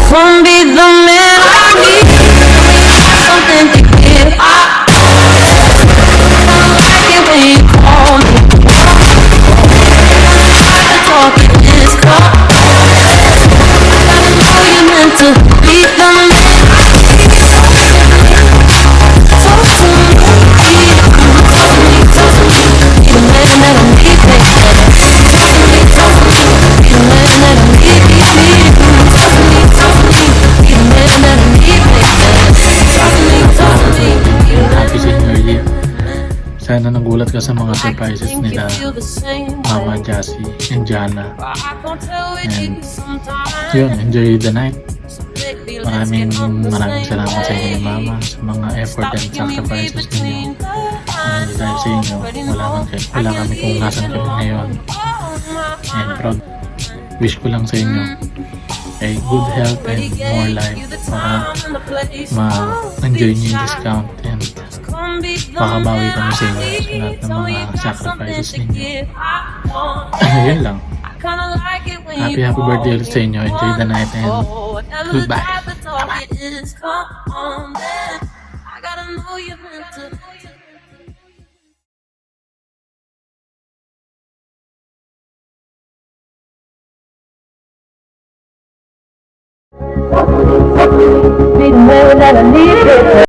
won't be the man I need. Something to give. I like it when you call me. I talk in this car. I know you meant to be the man I need. Talk to me. Talk to me. Talk to me. Be the man that I need, baby. Talk to me. Talk to me. Be the man that I need. Talk to me. Talk to me. Be the man that I need, baby. Talk to me. Talk to me. Happy Senior Year. Sana nagulat ka sa mga surprises nila Mama Jassy and Jana. And yun, enjoy the night. Maraming salamat sa inyo ni Mama sa mga effort and sacrifices ninyo. Dahil sa inyo, wala kami kung nasan kami ngayon. And proud. Wish ko lang sa inyo ay good health and more life para ma-enjoy nyo yung discount and makabawi kami sa inyo sa lahat ng mga sacrifices ninyo. Yun lang. Happy birthday ulit sa inyo. Enjoy the night and goodbye. Be the man that I need.